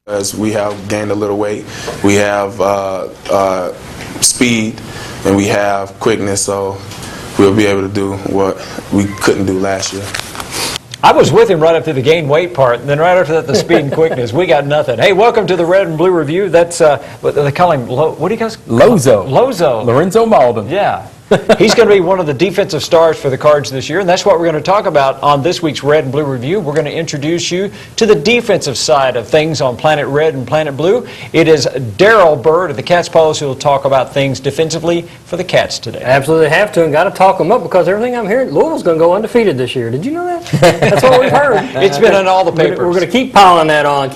As we have gained a little weight, we have speed, and we have quickness, so we'll be able to do what we couldn't do last year. I was with him right up to the gain weight part, and then right after that, the speed and quickness. We got nothing. Hey, welcome to the Red and Blue Review. That's, what they call him, what do you guys? Lozo. Lozo. Lorenzo Malden. Yeah. He's going to be one of the defensive stars for the Cards this year, and that's what we're going to talk about on this week's Red and Blue Review. We're going to introduce you to the defensive side of things on Planet Red and Planet Blue. It is Darrell Byrd of the Cats Policy who will talk about things defensively for the Cats today. Absolutely have to, and got to talk them up because everything I'm hearing, Louisville's going to go undefeated this year. Did you know that? That's what we've heard. It's been in all the papers. We're going to keep piling that on,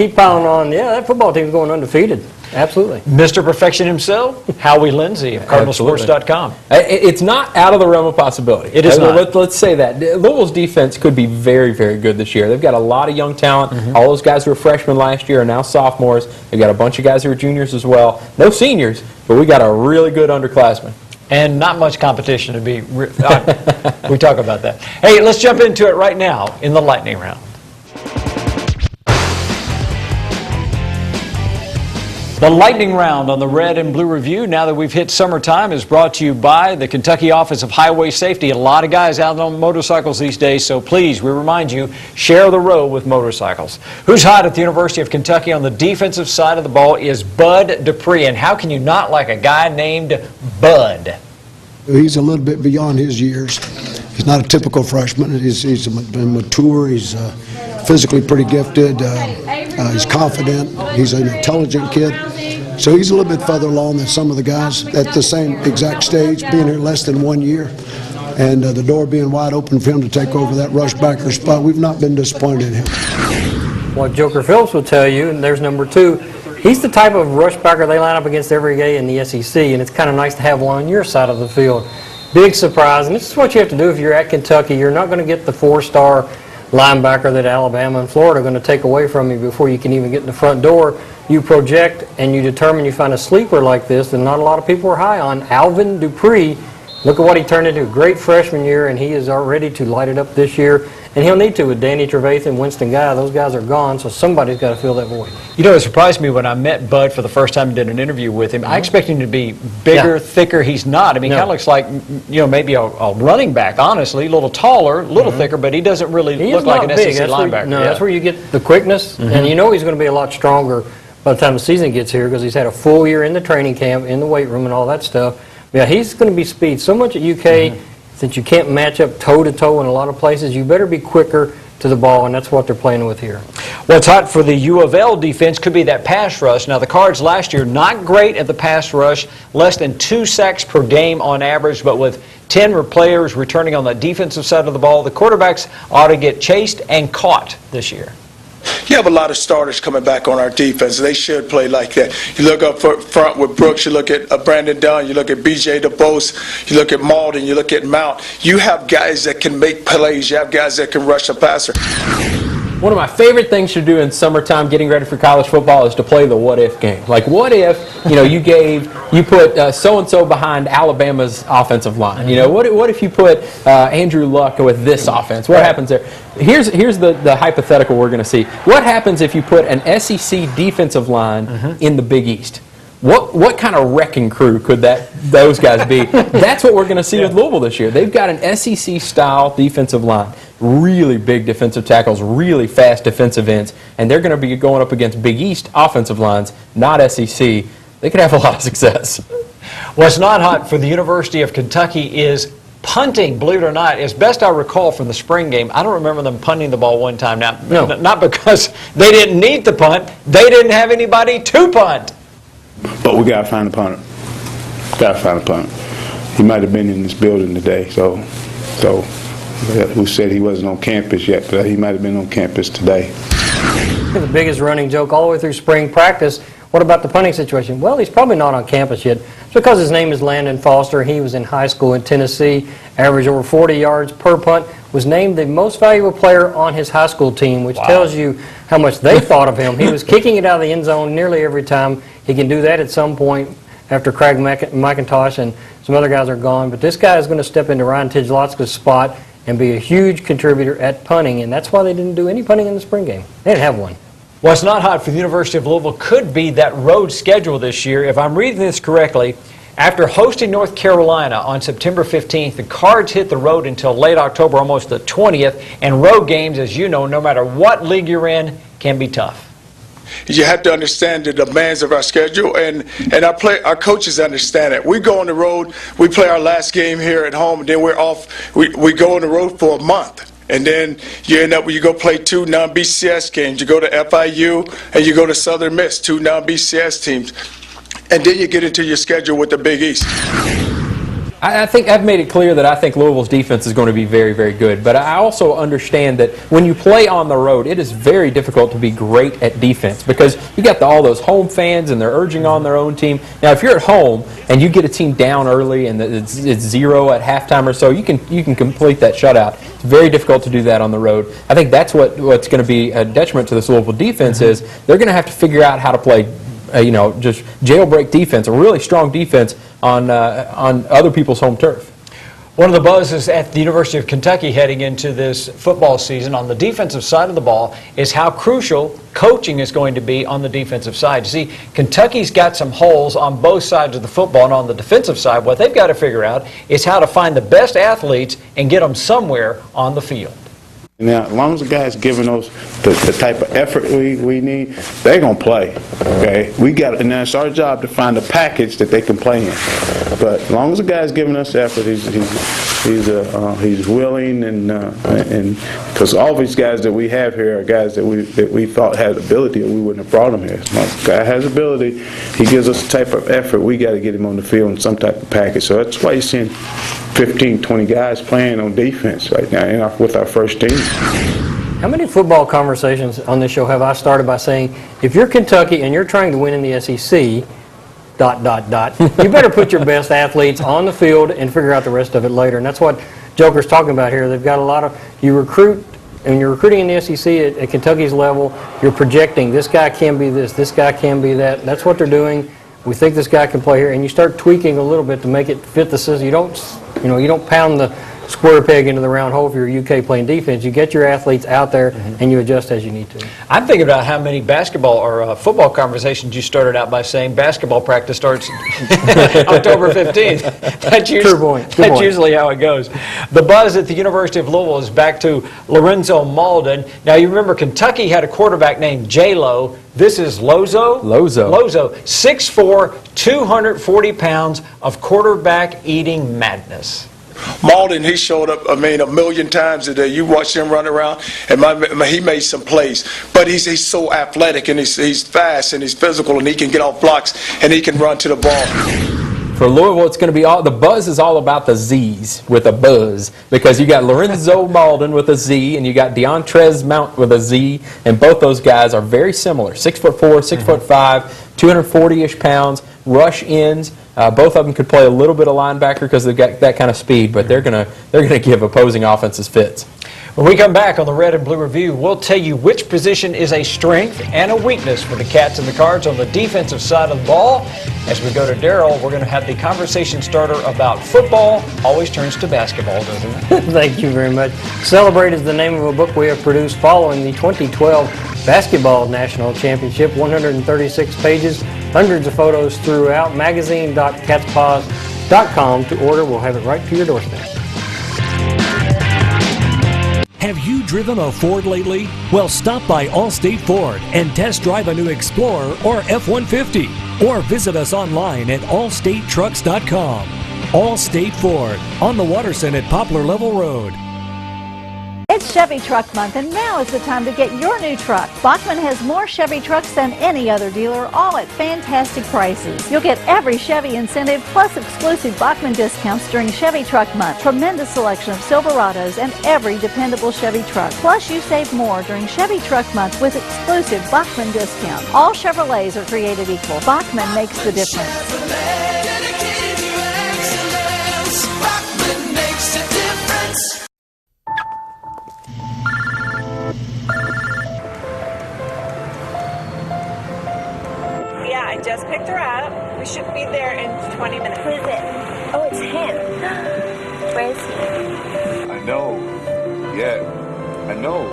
Yeah, that football team's going undefeated. Absolutely. Mr. Perfection himself, Howie Lindsay of CardinalSports.com. It's not out of the realm of possibility. It is not. Let's say that. Louisville's defense could be very, very good this year. They've got a lot of young talent. All those guys who were freshmen last year are now sophomores. They've got a bunch of guys who are juniors as well. No seniors, but we got a really good underclassman. And not much competition to be. We talk about that. Hey, let's jump into it right now in the lightning round. The lightning round on the Red and Blue Review, now that we've hit summertime, is brought to you by the Kentucky Office of Highway Safety. A lot of guys out on motorcycles these days, so please, we remind you, share the road with motorcycles. Who's hot at the University of Kentucky on the defensive side of the ball is Bud Dupree, and how can you not like a guy named Bud? He's a little bit beyond his years. He's not a typical freshman. He's mature. He's physically pretty gifted. He's confident. He's an intelligent kid. So he's a little bit further along than some of the guys at the same exact stage, being here less than 1 year. And the door being wide open for him to take over that rush backer spot. We've not been disappointed in him. What Joker Phillips will tell you, and there's number 2, he's the type of rush backer they line up against every day in the SEC, and it's kind of nice to have one on your side of the field. Big surprise, and this is what you have to do if you're at Kentucky. You're not going to get the 4-star linebacker that Alabama and Florida are going to take away from you before you can even get in the front door. You project and you determine you find a sleeper like this that not a lot of people are high on. Alvin Dupree, look at what he turned into. Great freshman year, and he is ready to light it up this year. And he'll need to with Danny Trevathan, Winston Guy. Those guys are gone, so somebody's got to fill that void. You know, it surprised me when I met Bud for the first time and did an interview with him. I expected him to be bigger, thicker. He's not. I mean, he kind of looks like, you know, maybe a running back, honestly. A little taller, a little thicker, but he doesn't really look like an SEC linebacker. That's where you get the quickness, and you know he's going to be a lot stronger by the time the season gets here because he's had a full year in the training camp, in the weight room, and all that stuff. Yeah, he's going to be speed. So much at UK, since you can't match up toe-to-toe in a lot of places, you better be quicker to the ball, and that's what they're playing with here. What's hot for the U of L defense could be that pass rush. Now, the Cards last year, not great at the pass rush, less than 2 sacks per game on average, but with 10 players returning on the defensive side of the ball, the quarterbacks ought to get chased and caught this year. You have a lot of starters coming back on our defense. They should play like that. You look up front with Brooks, you look at Brandon Dunn, you look at B.J. DeBose, you look at Malden, you look at Mount. You have guys that can make plays. You have guys that can rush a passer. One of my favorite things to do in summertime getting ready for college football is to play the what-if game. Like, what if, you put so-and-so behind Alabama's offensive line? You know, what if you put Andrew Luck with this offense? What happens there? Here's the hypothetical we're going to see. What happens if you put an SEC defensive line in the Big East? What kind of wrecking crew could those guys be? That's what we're going to see with Louisville this year. They've got an SEC-style defensive line, really big defensive tackles, really fast defensive ends, and they're going to be going up against Big East offensive lines, not SEC. They could have a lot of success. What's not hot for the University of Kentucky is punting, believe it or not. As best I recall from the spring game, I don't remember them punting the ball one time. Now, not because they didn't need to punt. They didn't have anybody to punt. But we got to find a punter. Got to find a punter. He might have been in this building today, so who said he wasn't on campus yet, but he might have been on campus today. The biggest running joke all the way through spring practice. What about the punting situation? Well, he's probably not on campus yet. It's because his name is Landon Foster. He was in high school in Tennessee, averaged over 40 yards per punt, was named the most valuable player on his high school team, which tells you how much they thought of him. He was kicking it out of the end zone nearly every time. He can do that at some point after Craig McIntosh and some other guys are gone. But this guy is going to step into Ryan Tidlotska's spot and be a huge contributor at punting, and that's why they didn't do any punting in the spring game. They didn't have one. What's not hot for the University of Louisville could be that road schedule this year. If I'm reading this correctly, after hosting North Carolina on September 15th, the Cards hit the road until late October, almost the 20th, and road games, as you know, no matter what league you're in, can be tough. You have to understand the demands of our schedule, and our coaches understand it. We go on the road, we play our last game here at home, and then we're off. We go on the road for a month. And then you end up, you go play 2 non-BCS games. You go to FIU and you go to Southern Miss, 2 non-BCS teams. And then you get into your schedule with the Big East. I think I've made it clear that I think Louisville's defense is going to be very, very good. But I also understand that when you play on the road, it is very difficult to be great at defense because you got all those home fans and they're urging on their own team. Now, if you're at home and you get a team down early and it's 0 at halftime or so, you can complete that shutout. It's very difficult to do that on the road. I think that's what's going to be a detriment to this Louisville defense is they're going to have to figure out how to play just jailbreak defense, a really strong defense on other people's home turf. One of the buzzes at the University of Kentucky heading into this football season on the defensive side of the ball is how crucial coaching is going to be on the defensive side. You see, Kentucky's got some holes on both sides of the football, and on the defensive side, what they've got to figure out is how to find the best athletes and get them somewhere on the field. Now, as long as the guys giving us the type of effort we need, they're gonna play. Okay, and it's our job to find a package that they can play in. But as long as the guy's giving us effort, he's willing, and because all these guys that we have here are guys that we thought had ability, or we wouldn't have brought them here. So if the guy has ability, he gives us a type of effort. We got to get him on the field in some type of package. So that's why you're seeing 15, 20 guys playing on defense right now with our first team. How many football conversations on this show have I started by saying, if you're Kentucky and you're trying to win in the SEC, you better put your best athletes on the field and figure out the rest of it later. And that's what Joker's talking about here. They've got a lot of, you recruit, and you're recruiting in the SEC at Kentucky's level, you're projecting this guy can be this guy can be that. That's what they're doing. We think this guy can play here, and you start tweaking a little bit to make it fit the system. You don't pound the square peg into the round hole if you're UK playing defense. You get your athletes out there and you adjust as you need to. I'm thinking about how many basketball or football conversations you started out by saying basketball practice starts October 15th. That's usually how it goes. The buzz at the University of Louisville is back to Lorenzo Mauldin. Now, you remember Kentucky had a quarterback named J-Lo. This is Lozo? Lozo. 6'4", 240 pounds of quarterback-eating madness. Mauldin, he showed up, a million times today. You watched him run around, and he made some plays. But he's so athletic, and he's fast, and he's physical, and he can get off blocks, and he can run to the ball. For Louisville, it's going to be the buzz is all about the Z's with a buzz, because you got Lorenzo Mauldin with a Z and you got Deontrez Mount with a Z, and both those guys are very similar. 6'4", 6'5", 240-ish pounds, rush ends. Both of them could play a little bit of linebacker because they've got that kind of speed, but they're going to give opposing offenses fits. When we come back on the Red and Blue Review, we'll tell you which position is a strength and a weakness for the Cats and the Cards on the defensive side of the ball. As we go to Darryl, we're going to have the conversation starter about football. Always turns to basketball, doesn't it? Thank you very much. Celebrate is the name of a book we have produced following the 2012 Basketball National Championship. 136 pages, hundreds of photos throughout. Magazine.catspaws.com to order. We'll have it right to your doorstep. Have you driven a Ford lately? Well, stop by Allstate Ford and test drive a new Explorer or F-150. Or visit us online at allstatetrucks.com. Allstate Ford, on the Waterson at Poplar Level Road. It's Chevy Truck Month, and now is the time to get your new truck. Bachman has more Chevy trucks than any other dealer, all at fantastic prices. You'll get every Chevy incentive plus exclusive Bachman discounts during Chevy Truck Month. Tremendous selection of Silverados and every dependable Chevy truck. Plus, you save more during Chevy Truck Month with exclusive Bachman discounts. All Chevrolets are created equal. Bachman makes the difference. I just picked her up. We should be there in 20 minutes. Who is it? Oh, it's him. Where is he? I know. Yeah, I know.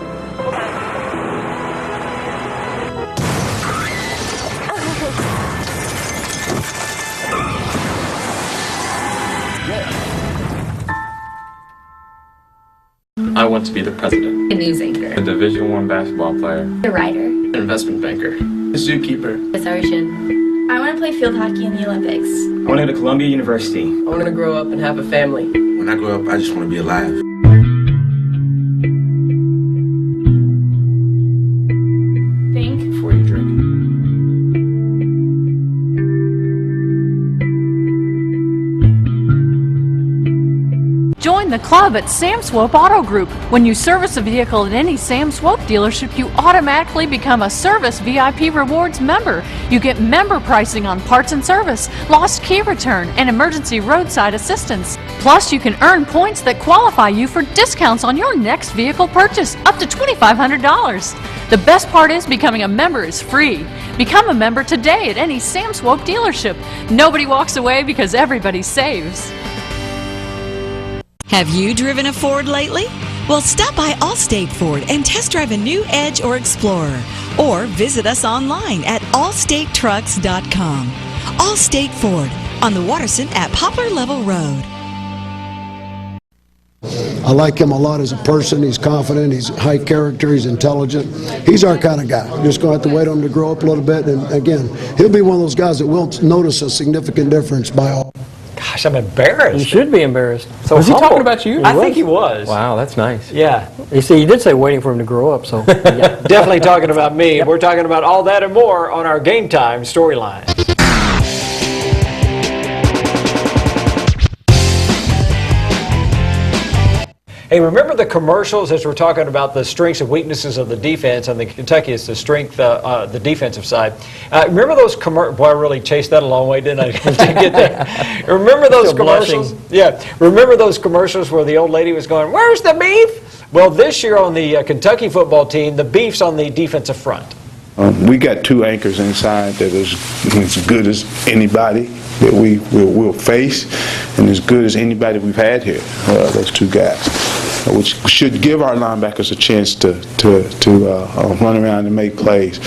I want to be the president. A news anchor. A Division I basketball player. A writer. An investment banker. A zookeeper. A surgeon. I want to play field hockey in the Olympics. I want to go to Columbia University. I want to grow up and have a family. When I grow up, I just want to be alive. Think before you drink. Join the club at Sam Swope Auto Group. When you service a vehicle at any Sam Swope dealership, you automatically become a Service VIP Rewards member. You get member pricing on parts and service, lost key return, and emergency roadside assistance. Plus, you can earn points that qualify you for discounts on your next vehicle purchase, up to $2,500. The best part is becoming a member is free. Become a member today at any Sam Swope dealership. Nobody walks away because everybody saves. Have you driven a Ford lately? Well, stop by Allstate Ford and test drive a new Edge or Explorer. Or visit us online at allstatetrucks.com. Allstate Ford on the Watterson at Poplar Level Road. I like him a lot as a person. He's confident, he's high character, he's intelligent. He's our kind of guy. We're just going to have to wait on him to grow up a little bit. And again, he'll be one of those guys that will notice a significant difference by all. Gosh, I'm embarrassed. You should be embarrassed. So was he talking about you? I think he was. Wow, that's nice. Yeah. You see, you did say waiting for him to grow up, so. Yeah. Definitely talking about me. Yep. We're talking about all that and more on our Game Time storyline. Hey, remember the commercials as we're talking about the strengths and weaknesses of the defense, and the Kentucky is the strength, the defensive side. Remember those commercials? Boy, I really chased that a long way, didn't I, to get there? Remember those commercials? Yeah. Remember those commercials where the old lady was going, "Where's the beef?" Well, this year on the Kentucky football team, the beef's on the defensive front. We got two anchors inside that is as good as anybody that we'll face, and as good as anybody we've had here. Those two guys, which should give our linebackers a chance to run around and make plays.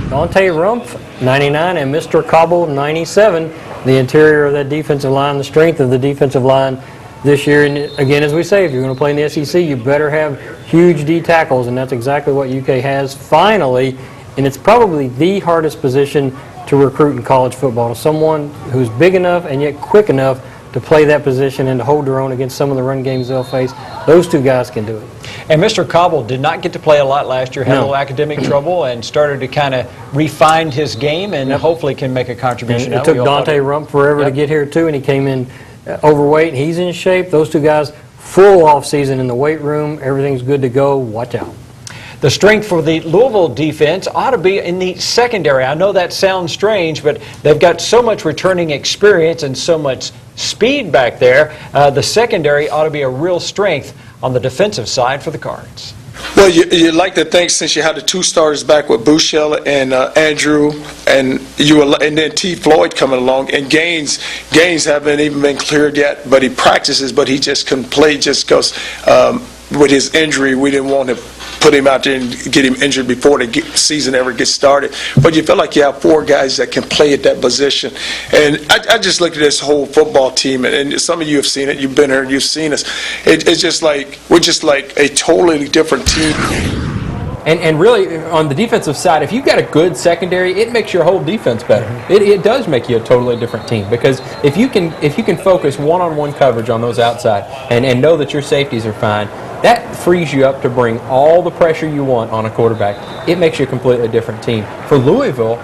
Dante Rumpf, 99, and Mr. Cobble, 97. The interior of that defensive line, the strength of the defensive line this year. And again, as we say, if you're going to play in the SEC, you better have huge D tackles, and that's exactly what UK has finally. And it's probably the hardest position to recruit in college football, to someone who's big enough and yet quick enough to play that position and to hold their own against some of the run games they'll face. Those two guys can do it. And Mr. Cobble did not get to play a lot last year, had a little academic trouble, and started to kind of refine his game, and hopefully can make a contribution. And it took Dante Rumpf forever to get here, too, and he came in overweight. He's in shape. Those two guys, full off season in the weight room. Everything's good to go. Watch out. The strength for the Louisville defense ought to be in the secondary. I know that sounds strange, but they've got so much returning experience and so much speed back there. The secondary ought to be a real strength on the defensive side for the Cards. Well, you'd like to think, since you had the two starters back with Buechele and Andrew, and then T. Floyd coming along, and Gaines haven't even been cleared yet, but he practices, but he just couldn't play just because with his injury, we didn't want to put him out there and get him injured before the season ever gets started. But you feel like you have four guys that can play at that position. And I just look at this whole football team, and some of you have seen it. You've been here, you've seen us. It's just like, we're just like a totally different team. And really, on the defensive side, if you've got a good secondary, it makes your whole defense better. It does make you a totally different team, because if you can focus one-on-one coverage on those outside and know that your safeties are fine, that frees you up to bring all the pressure you want on a quarterback. It makes you a completely different team. For Louisville,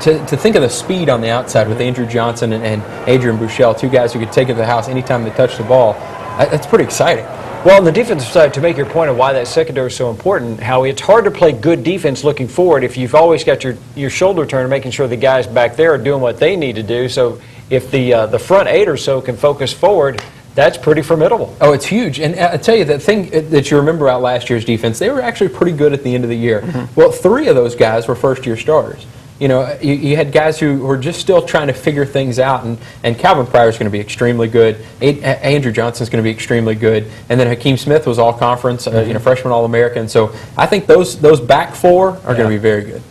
to think of the speed on the outside with Andrew Johnson and Adrian Buechele, two guys who could take it to the house anytime they touch the ball, that's pretty exciting. Well, on the defensive side, to make your point of why that secondary is so important, Howie, it's hard to play good defense looking forward if you've always got your shoulder turned, making sure the guys back there are doing what they need to do. So if the front eight or so can focus forward, that's pretty formidable. Oh, it's huge. And I tell you, that thing that you remember out last year's defense, they were actually pretty good at the end of the year. Well, three of those guys were first-year starters. You know, you had guys who were just still trying to figure things out, and Calvin Pryor's going to be extremely good. Andrew Johnson's going to be extremely good, and then Hakeem Smith was all conference, you know, freshman All-American. So I think those back four are going to be very good.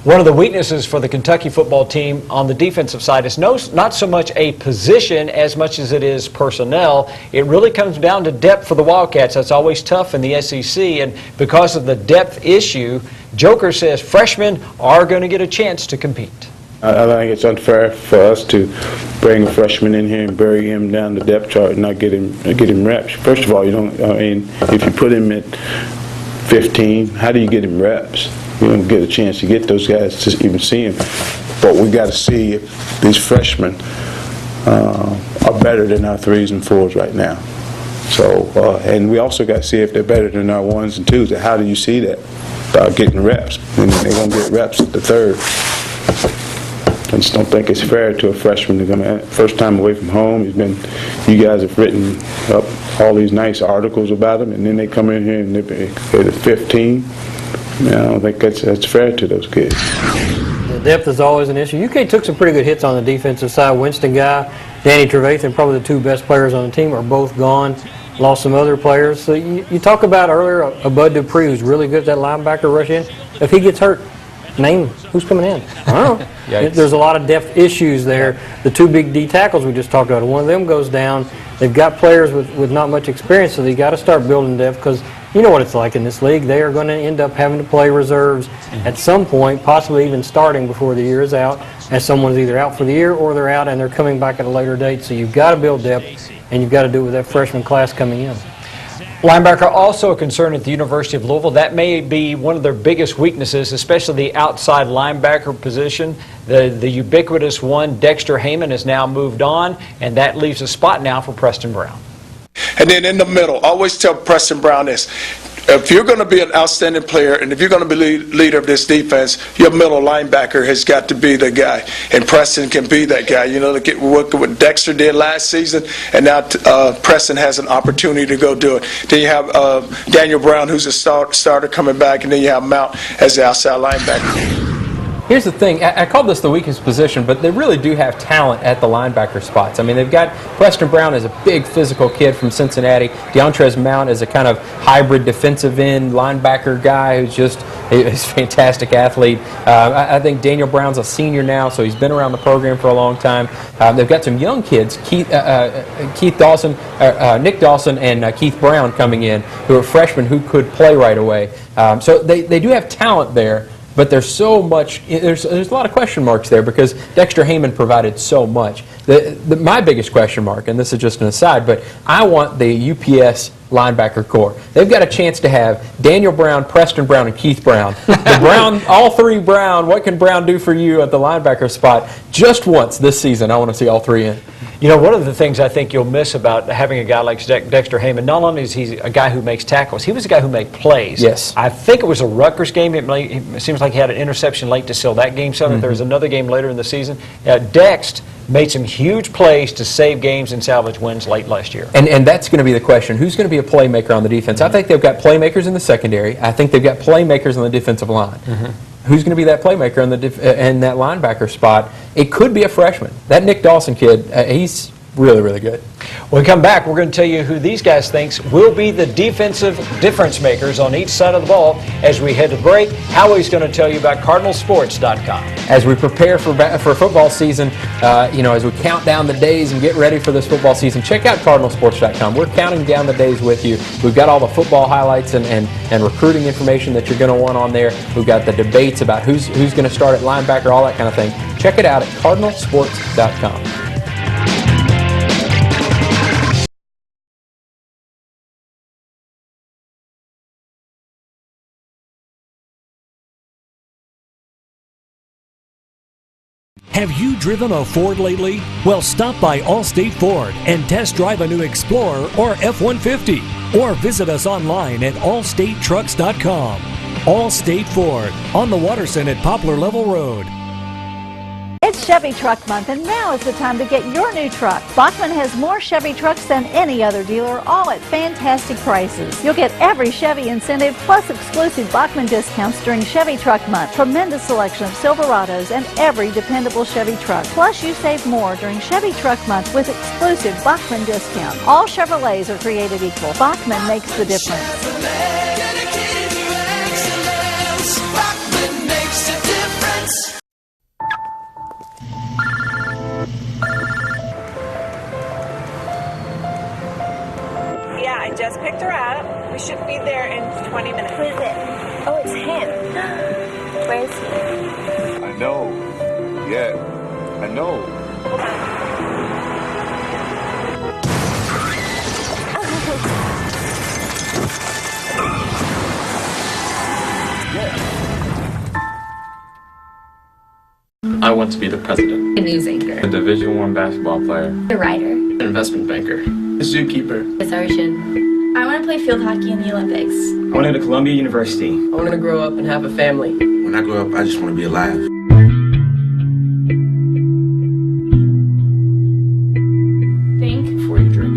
One of the weaknesses for the Kentucky football team on the defensive side is not so much a position as much as it is personnel. It really comes down to depth for the Wildcats. That's always tough in the SEC, and because of the depth issue, Joker says freshmen are going to get a chance to compete. I think it's unfair for us to bring a freshman in here and bury him down the depth chart and not get him reps. First of all, you don't. I mean, if you put him at 15, how do you get him reps? You don't get a chance to get those guys to even see him. But we got to see if these freshmen are better than our 3s and 4s right now. So, and we also got to see if they're better than our 1s and 2s. How do you see that? By getting reps. And they're going to get reps at the 3rd. I just don't think it's fair to a freshman to come first time away from home. You guys have written up all these nice articles about him, and then they come in here and they're 15. I don't think that's fair to those kids. The depth is always an issue. UK took some pretty good hits on the defensive side. Winston Guy, Danny Trevathan, probably the 2 best players on the team, are both gone. Lost some other players. So you talk about earlier a Bud Dupree who's really good at that linebacker rush in. If he gets hurt, name who's coming in. I don't know. There's a lot of depth issues there. The 2 big D tackles we just talked about, one of them goes down. They've got players with not much experience, so they got to start building depth because you know what it's like in this league. They are going to end up having to play reserves at some point, possibly even starting before the year is out, as someone's either out for the year or they're out and they're coming back at a later date. So you've got to build depth, and you've got to do it with that freshman class coming in. Linebacker also a concern at the University of Louisville. That may be one of their biggest weaknesses, especially the outside linebacker position. The ubiquitous one, Dexter Heyman, has now moved on, and that leaves a spot now for Preston Brown. And then in the middle, always tell Preston Brown this. If you're going to be an outstanding player and if you're going to be leader of this defense, your middle linebacker has got to be the guy. And Preston can be that guy. You know, look at what Dexter did last season, and now Preston has an opportunity to go do it. Then you have Daniel Brown, who's a starter coming back, and then you have Mount as the outside linebacker. Here's the thing, I called this the weakest position, but they really do have talent at the linebacker spots. I mean, they've got Preston Brown as a big physical kid from Cincinnati. DeAndre Mount is a kind of hybrid defensive end linebacker guy who's just a fantastic athlete. I think Daniel Brown's a senior now, so he's been around the program for a long time. They've got some young kids, Nick Dawson and Keith Brown coming in, who are freshmen who could play right away. So they do have talent there. But there's so much, there's a lot of question marks there because Dexter Heyman provided so much. My biggest question mark, and this is just an aside, but I want the UPS linebacker core. They've got a chance to have Daniel Brown, Preston Brown, and Keith Brown. The Brown, all 3 Brown, what can Brown do for you at the linebacker spot? Just once this season, I want to see all 3 in. You know, one of the things I think you'll miss about having a guy like Dexter Heyman, not only is he a guy who makes tackles, he was a guy who made plays. Yes. I think it was a Rutgers game. It seems like he had an interception late to seal that game. So there was another game later in the season. Dext made some huge plays to save games and salvage wins late last year. And that's going to be the question. Who's going to be a playmaker on the defense? I think they've got playmakers in the secondary. I think they've got playmakers on the defensive line. Who's going to be that playmaker in that linebacker spot? It could be a freshman. That Nick Dawson kid, he's really, really good. When we come back, we're going to tell you who these guys think will be the defensive difference makers on each side of the ball. As we head to break, Howie's going to tell you about CardinalSports.com. As we prepare for football season, as we count down the days and get ready for this football season, check out CardinalSports.com. We're counting down the days with you. We've got all the football highlights and recruiting information that you're going to want on there. We've got the debates about who's going to start at linebacker, all that kind of thing. Check it out at CardinalSports.com. Have you driven a Ford lately? Well, stop by Allstate Ford and test drive a new Explorer or F-150. Or visit us online at allstatetrucks.com. Allstate Ford on the Waterson at Poplar Level Road. It's It's Chevy Truck Month, and now is the time to get your new truck. Bachman has more Chevy trucks than any other dealer, all at fantastic prices. You'll get every Chevy incentive plus exclusive Bachman discounts during Chevy Truck Month. Tremendous selection of Silverados and every dependable Chevy truck. Plus, you save more during Chevy Truck Month with exclusive Bachman discounts. All Chevrolets are created equal. Bachman makes the difference. Yeah, I just picked her up. We should be there in 20 minutes. Who is it? Oh, it's him. Where is he? I know. Yeah, I know. I want to be the president. A news anchor. A Division I basketball player. A writer. An investment banker. A zookeeper. A surgeon. I want to play field hockey in the Olympics. I want to go to Columbia University. I want to grow up and have a family. When I grow up, I just want to be alive. Think Before you drink.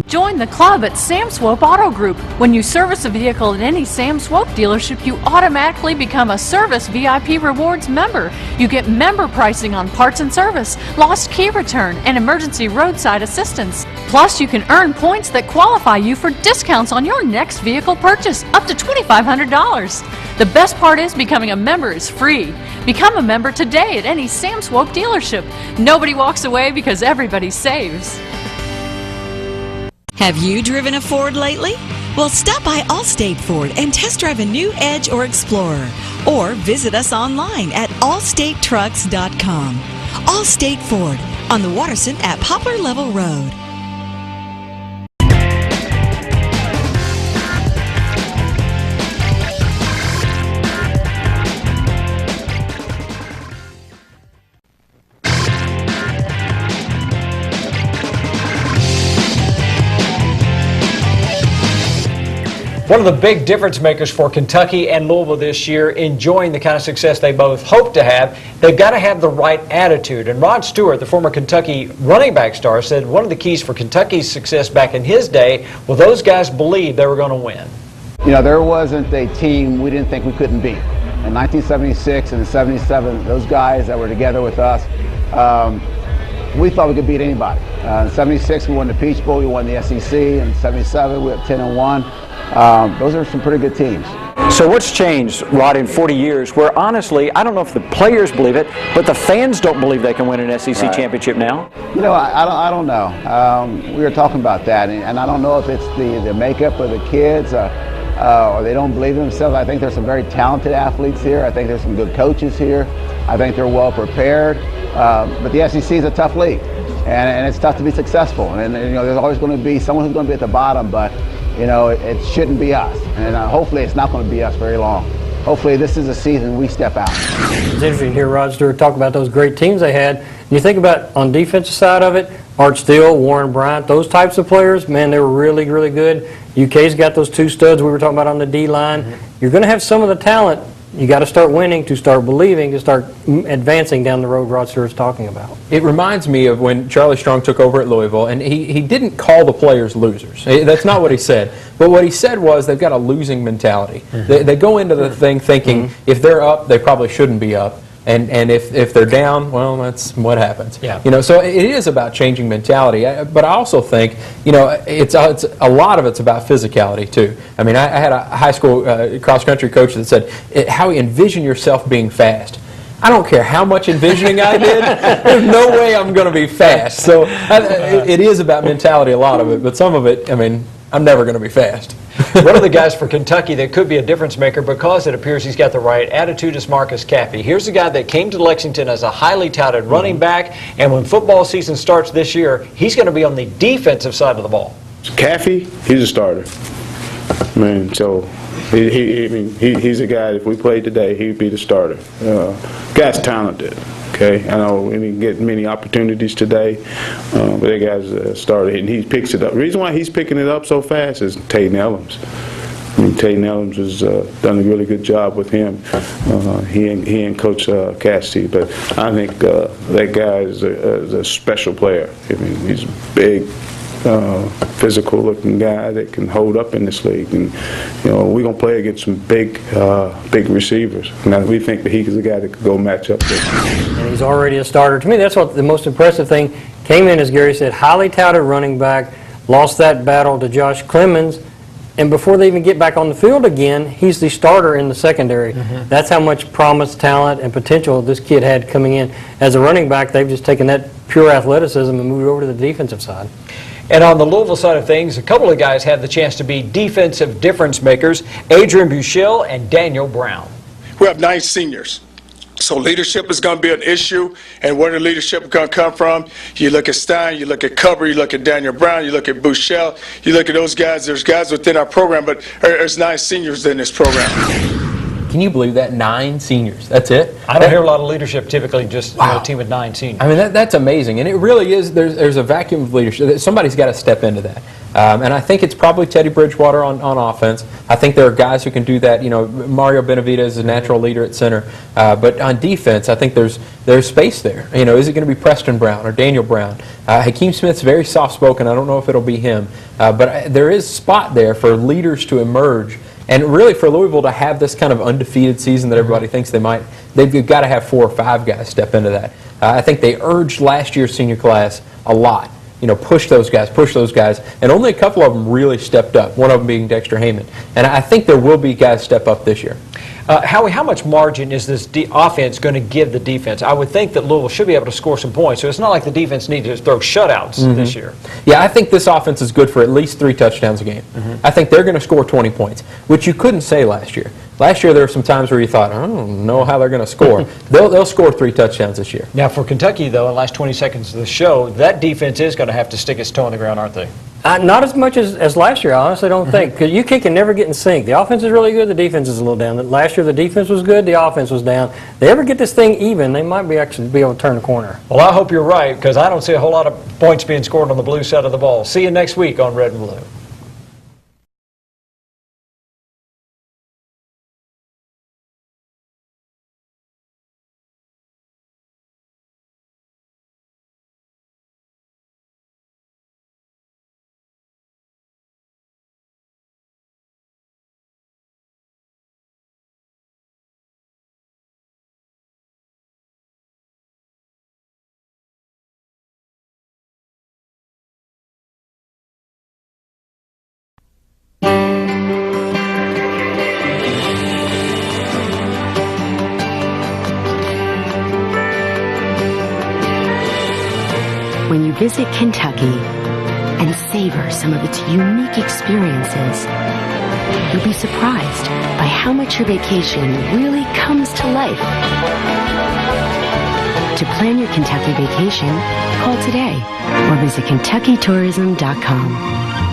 Join the club at Sam Swope Auto Group. When you service a vehicle at any Sam Swope dealership, you automatically become a Service VIP Rewards member. You get member pricing on parts and service, lost key return, and emergency roadside assistance. Plus, you can earn points that qualify you for discounts on your next vehicle purchase, up to $2,500. The best part is becoming a member is free. Become a member today at any Sam Swope dealership. Nobody walks away because everybody saves. Have you driven a Ford lately? Well, stop by Allstate Ford and test drive a new Edge or Explorer. Or visit us online at allstatetrucks.com. Allstate Ford on the Watterson at Poplar Level Road. One of the big difference makers for Kentucky and Louisville this year, enjoying the kind of success they both hope to have, they've got to have the right attitude. And Rod Stewart, the former Kentucky running back star, said one of the keys for Kentucky's success back in his day, well, those guys believed they were going to win. You know, there wasn't a team we didn't think we couldn't beat. In 1976 and 77, those guys that were together with us, we thought we could beat anybody. In 76, we won the Peach Bowl, we won the SEC. In 77, we were 10-1. Those are some pretty good teams. So what's changed, Rod, in 40 years where honestly, I don't know if the players believe it, but the fans don't believe they can win an SEC championship now? You know, I don't know. We were talking about that, and I don't know if it's the makeup of the kids or they don't believe in themselves. I think there's some very talented athletes here. I think there's some good coaches here. I think they're well prepared. But the SEC is a tough league, and it's tough to be successful. And you know, there's always going to be someone who's going to be at the bottom, but you know, it shouldn't be us. And hopefully it's not going to be us very long. Hopefully this is a season we step out. It's interesting to hear Rod Stewart talk about those great teams they had. And you think about on the defensive side of it, Art Steele, Warren Bryant, those types of players, man, they were really, really good. UK's got those two studs we were talking about on the D-line. Mm-hmm. You're going to have some of the talent. You got to start winning, to start believing, to start advancing down the road Rod Stewart's talking about. It reminds me of when Charlie Strong took over at Louisville, and he didn't call the players losers. That's not what he said. But what he said was they've got a losing mentality. Mm-hmm. They go into the thing thinking if they're up, they probably shouldn't be up. And if they're down, well, that's what happens. Yeah. You know, so it is about changing mentality. But I also think, you know, it's a lot of it's about physicality too. I mean, I had a high school cross country coach that said, "Howie, envision yourself being fast." I don't care how much envisioning I did. There's no way I'm going to be fast. So it is about mentality, a lot of it. But some of it, I mean, I'm never going to be fast. One of the guys for Kentucky that could be a difference maker because it appears he's got the right attitude is Marcus Caffey. Here's a guy that came to Lexington as a highly touted running back, and when football season starts this year, he's going to be on the defensive side of the ball. Caffey, he's a starter. Man, so he's a guy, if we played today, he'd be the starter. Guy's talented. Okay, I know he didn't get many opportunities today, but that guy's started and he picks it up. The reason why he's picking it up so fast is Taden Ellums. mean, Tay Nellums has done a really good job with him. He and Coach Cassidy. But I think that guy is a special player. I mean, he's a big, physical-looking guy that can hold up in this league. And we're gonna play against some big receivers. Now we think that he's the guy that could go match up with. And he's already a starter. To me, that's what the most impressive thing. Came in, as Gary said, highly touted running back. Lost that battle to Josh Clemens. And before they even get back on the field again, he's the starter in the secondary. That's how much promise, talent, and potential this kid had coming in. As a running back, they've just taken that pure athleticism and moved over to the defensive side. And on the Louisville side of things, a couple of guys had the chance to be defensive difference makers, Adrian Buechele and Daniel Brown. We have 9 seniors. So leadership is going to be an issue, and where the leadership is going to come from, you look at Stein, you look at Cover, you look at Daniel Brown, you look at Buechele, you look at those guys. There's guys within our program, but there's 9 seniors in this program. Can you believe that? 9 seniors. That's it? I don't hear a lot of leadership typically, just a team with 9 seniors. I mean, that's amazing. And it really is, there's a vacuum of leadership. Somebody's got to step into that. And I think it's probably Teddy Bridgewater on offense. I think there are guys who can do that. Mario Benavidez is a natural leader at center. But on defense, I think there's space there. Is it going to be Preston Brown or Daniel Brown? Hakeem Smith's very soft-spoken. I don't know if it'll be him. But there is spot there for leaders to emerge. And really for Louisville to have this kind of undefeated season that everybody thinks they might, they've got to have 4 or 5 guys step into that. I think they urged last year's senior class a lot. Push those guys. And only a couple of them really stepped up, one of them being Dexter Heyman. And I think there will be guys step up this year. Howie, how much margin is this offense going to give the defense? I would think that Louisville should be able to score some points, so it's not like the defense needs to throw shutouts this year. Yeah, I think this offense is good for at least 3 touchdowns a game. I think they're going to score 20 points, which you couldn't say last year. Last year there were some times where you thought, I don't know how they're going to score. They'll score 3 touchdowns this year. Now for Kentucky, though, in the last 20 seconds of the show, that defense is going to have to stick its toe on the ground, aren't they? Not as much as last year, I honestly don't think. Because UK can never get in sync. The offense is really good, the defense is a little down. Last year the defense was good, the offense was down. They ever get this thing even, they might actually be able to turn the corner. Well, I hope you're right, because I don't see a whole lot of points being scored on the blue side of the ball. See you next week on Red and Blue. When you visit Kentucky and savor some of its unique experiences, you'll be surprised by how much your vacation really comes to life. To plan your Kentucky vacation, call today or visit KentuckyTourism.com.